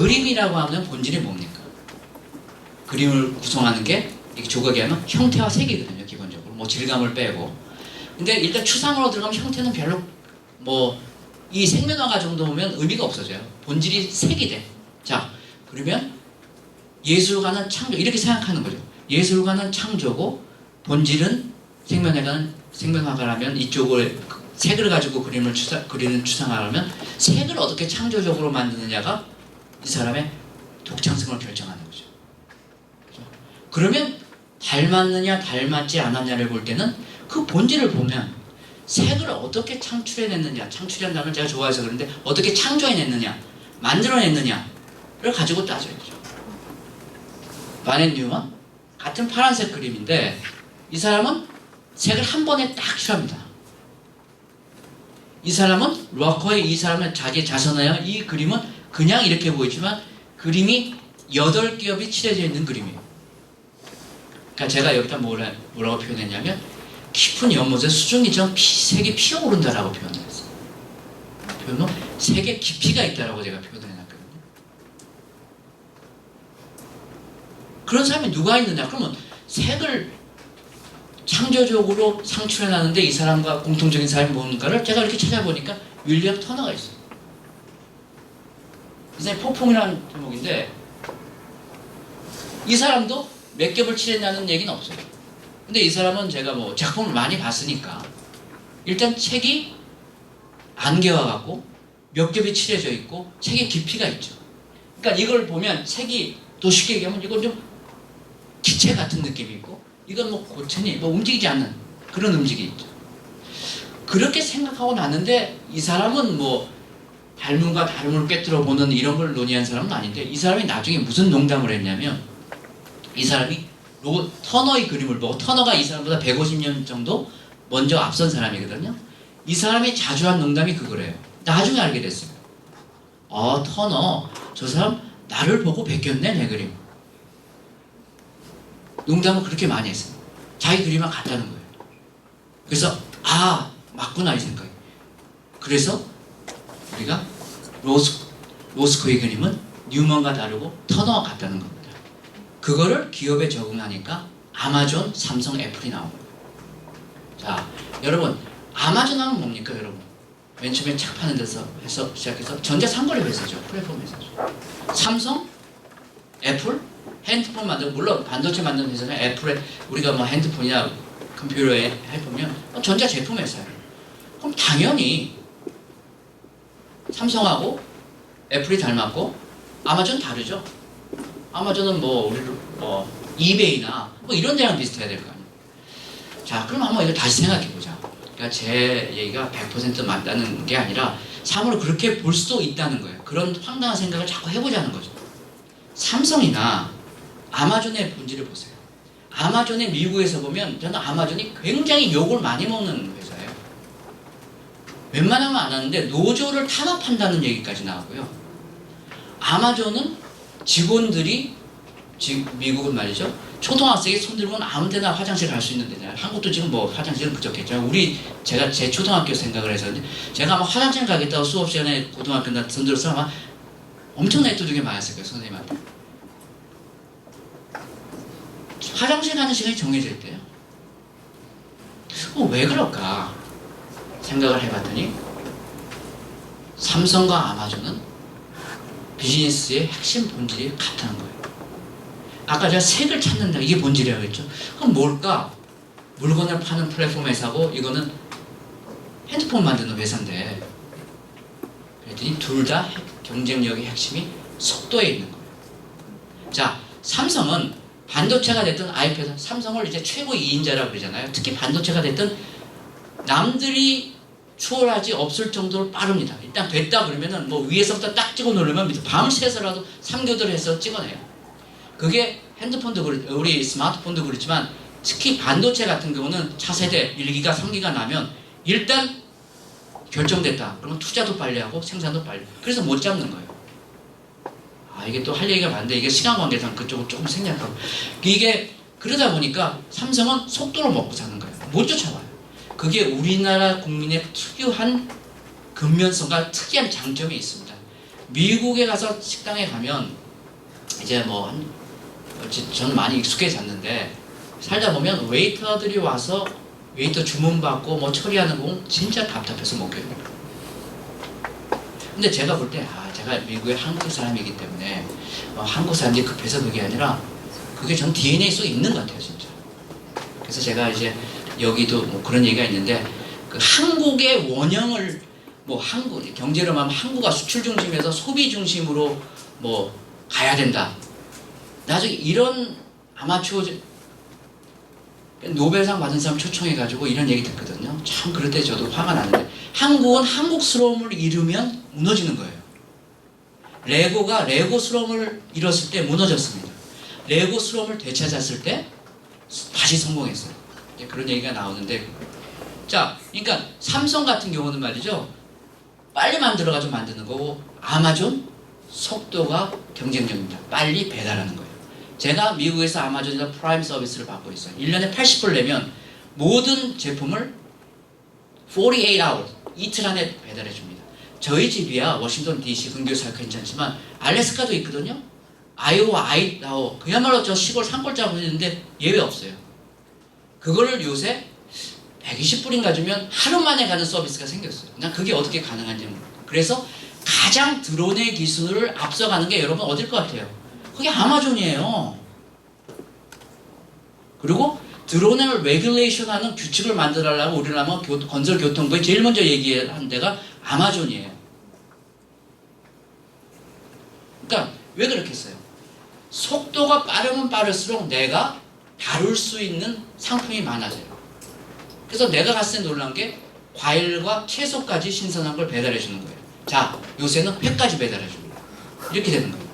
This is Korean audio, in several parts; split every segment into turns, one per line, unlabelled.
그림이라고 하면 본질이 뭡니까? 그림을 구성하는 게 이렇게 조각이 하면 형태와 색이거든요. 기본적으로 뭐 질감을 빼고. 근데 일단 추상으로 들어가면 형태는 별로 뭐 이 생면화가 정도 보면 의미가 없어져요. 본질이 색이 돼. 자, 그러면 예술가는 창조, 이렇게 생각하는 거죠. 예술가는 창조고 본질은 생면화가라면 이쪽을 색을 가지고 그리는 추상화라면 색을 어떻게 창조적으로 만드느냐가 이 사람의 독창성을 결정하는 거죠. 그러면 닮았느냐 닮았지 않았냐를 볼 때는 그 본질을 보면 색을 어떻게 창출해냈느냐, 창출한다는 제가 좋아해서 그런데 어떻게 창조해냈느냐, 만들어냈느냐를 가지고 따져야죠. 바넷 뉴먼 같은 파란색 그림인데 이 사람은 색을 한 번에 딱 칠합니다. 이 사람은 럭커의 이 사람의 자기 자선하여 이 그림은 그냥 이렇게 보이지만 그림이 8겹이 칠해져 있는 그림이에요. 그러니까 제가 여기다 뭐라고 표현했냐면 깊은 연못에 수증기처럼 색이 피어오른다라고 표현했어요. 표현은 색에 깊이가 있다라고 제가 표현을 해놨거든요. 그런 사람이 누가 있느냐? 그러면 색을 창조적으로 창출해놨는데 이 사람과 공통적인 사람이 뭔가를 제가 이렇게 찾아보니까 윌리엄 터너가 있어요. 이 사람이 폭풍이라는 제목인데 이 사람도 몇 겹을 칠했냐는 얘기는 없어요. 근데 이 사람은 제가 뭐 작품을 많이 봤으니까 일단 책이 안개와 같고 몇 겹이 칠해져 있고 책에 깊이가 있죠. 그러니까 이걸 보면 책이 또 쉽게 얘기하면 이건 좀 기체 같은 느낌이 있고 이건 뭐 고체니 뭐 움직이지 않는 그런 움직임이 있죠. 그렇게 생각하고 났는데 이 사람은 뭐 닮음과 다름을 꿰뚫어 보는 이런 걸 논의한 사람은 아닌데 이 사람이 나중에 무슨 농담을 했냐면 이 사람이 터너의 그림을 보고 터너가 이 사람보다 150년 정도 먼저 앞선 사람이거든요. 이 사람이 자주 한 농담이 그거래요. 나중에 알게 됐어요. 터너 저 사람 나를 보고 베꼈네 내 그림. 농담을 그렇게 많이 했어요. 자기 그림만 갖다는 거예요. 그래서 맞구나 이 생각이. 그래서 우리가 로스코의 그림은 뉴먼과 다르고 터너와 같다는 겁니다. 그거를 기업에 적응하니까 아마존, 삼성, 애플이 나온 거예요. 자, 여러분 아마존 하면 뭡니까 여러분? 맨 처음에 책 파는 데서 시작해서 전자상거래 회사죠. 플랫폼 회사죠. 삼성, 애플, 핸드폰 만들고 물론 반도체 만드는 회사는 애플에 우리가 뭐 핸드폰이나 컴퓨터에 해보면 전자제품 회사예요. 그럼 당연히 삼성하고 애플이 닮았고 아마존 다르죠. 아마존은 이베이나 이런 데랑 비슷해야 될 거 아니에요. 자, 그럼 한번 이거 다시 생각해 보자. 그러니까 제 얘기가 100% 맞다는 게 아니라 참으로 그렇게 볼 수도 있다는 거예요. 그런 황당한 생각을 자꾸 해보자는 거죠. 삼성이나 아마존의 본질을 보세요. 아마존의 미국에서 보면 저는 아마존이 굉장히 욕을 많이 먹는 회사예요. 웬만하면 안 하는데 노조를 탄압한다는 얘기까지 나오고요. 아마존은 직원들이 지금 미국은 말이죠. 초등학생이 손 들면 아무 데나 화장실 갈 수 있는 데잖아요. 한국도 지금 뭐 화장실은 부족했죠. 제가 제 초등학교 생각을 해서 제가 아마 화장실 가겠다고 수업 시간에 고등학교 나 손 들어서 아마 엄청나게 두둑이 많았을 거예요. 선생님한테. 화장실 가는 시간이 정해져 있대요. 왜 그럴까 생각을 해봤더니 삼성과 아마존은 비즈니스의 핵심 본질이 같다는 거예요. 아까 제가 색을 찾는다 이게 본질이라고 했죠. 그럼 뭘까? 물건을 파는 플랫폼 회사고 이거는 핸드폰 만드는 회사인데 그랬더니 둘 다 경쟁력의 핵심이 속도에 있는 거예요. 자, 삼성은 반도체가 됐든 아이패드, 삼성을 이제 최고 2인자라고 그러잖아요. 특히 반도체가 됐든 남들이 추월하지 없을 정도로 빠릅니다. 일단 됐다 그러면은 위에서부터 딱 찍어 누르면 밤새서라도 3교대를 해서 찍어내요. 그게 핸드폰도 우리 스마트폰도 그렇지만 특히 반도체 같은 경우는 차세대 1기가 3기가 나면 일단 결정됐다. 그러면 투자도 빨리 하고 생산도 빨리. 그래서 못 잡는 거예요. 이게 또 할 얘기가 많은데 이게 시간 관계상 그쪽은 조금 생략하고 이게 그러다 보니까 삼성은 속도로 먹고 사는 거예요. 못 쫓아와요. 그게 우리나라 국민의 특유한 근면성과 특이한 장점이 있습니다. 미국에 가서 식당에 가면 이제 저는 많이 익숙해졌는데 살다 보면 웨이터들이 와서 웨이터 주문 받고 뭐 처리하는 거 진짜 답답해서 못 견뎌요. 근데 제가 볼 때 제가 미국의 한국 사람이기 때문에 한국 사람들이 급해서 그게 아니라 그게 전 DNA 속에 있는 것 같아요, 진짜. 그래서 제가 이제 여기도 뭐 그런 얘기가 있는데 그 한국의 원형을 한국 경제로 말하면 한국가 수출 중심에서 소비 중심으로 가야 된다. 나중에 이런 아마추어 노벨상 받은 사람 초청해가지고 이런 얘기 듣거든요. 참 그럴 때 저도 화가 나는데 한국은 한국스러움을 잃으면 무너지는 거예요. 레고가 레고스러움을 잃었을 때 무너졌습니다. 레고스러움을 되찾았을 때 다시 성공했어요. 그런 얘기가 나오는데 자, 그러니까 삼성 같은 경우는 말이죠. 빨리 만들어가지고 만드는 거고 아마존 속도가 경쟁력입니다. 빨리 배달하는 거예요. 제가 미국에서 아마존에서 프라임 서비스를 받고 있어요. 1년에 80불 내면 모든 제품을 48hours, 이틀 안에 배달해 줍니다. 저희 집이야 워싱턴 DC 근교사가 괜찮지만 알래스카도 있거든요. 아이오와 아이다호 그야말로 저 시골 산골짜기 있는데 예외 없어요. 그거를 요새 120불인가 주면 하루 만에 가는 서비스가 생겼어요. 난 그게 어떻게 가능한지 모르겠어요. 그래서 가장 드론의 기술을 앞서가는 게 여러분 어딜 것 같아요? 그게 아마존이에요. 그리고 드론을 레귤레이션하는 규칙을 만들어달라고 우리나라 건설교통부에 제일 먼저 얘기한 데가 아마존이에요. 그러니까 왜 그렇게 했어요? 속도가 빠르면 빠를수록 내가 다룰 수 있는 상품이 많아져요. 그래서 내가 갔을 때 놀란 게 과일과 채소까지 신선한 걸 배달해 주는 거예요. 자, 요새는 회까지 배달해 줍니다. 이렇게 되는 거예요.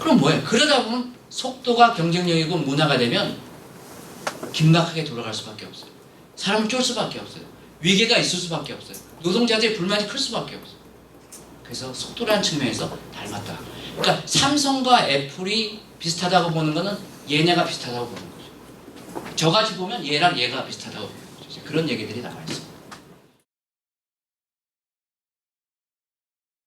그럼 뭐예요? 그러다 보면 속도가 경쟁력이고 문화가 되면 긴박하게 돌아갈 수밖에 없어요. 사람을 쫄 수밖에 없어요. 위계가 있을 수밖에 없어요. 노동자들의 불만이 클 수밖에 없어요. 그래서 속도라는 측면에서 닮았다. 그러니까 삼성과 애플이 비슷하다고 보는 거는 얘네가 비슷하다고 보는 거죠. 저같이 보면 얘랑 얘가 비슷하다고 보는 거죠. 그런 얘기들이 나와 있습니다.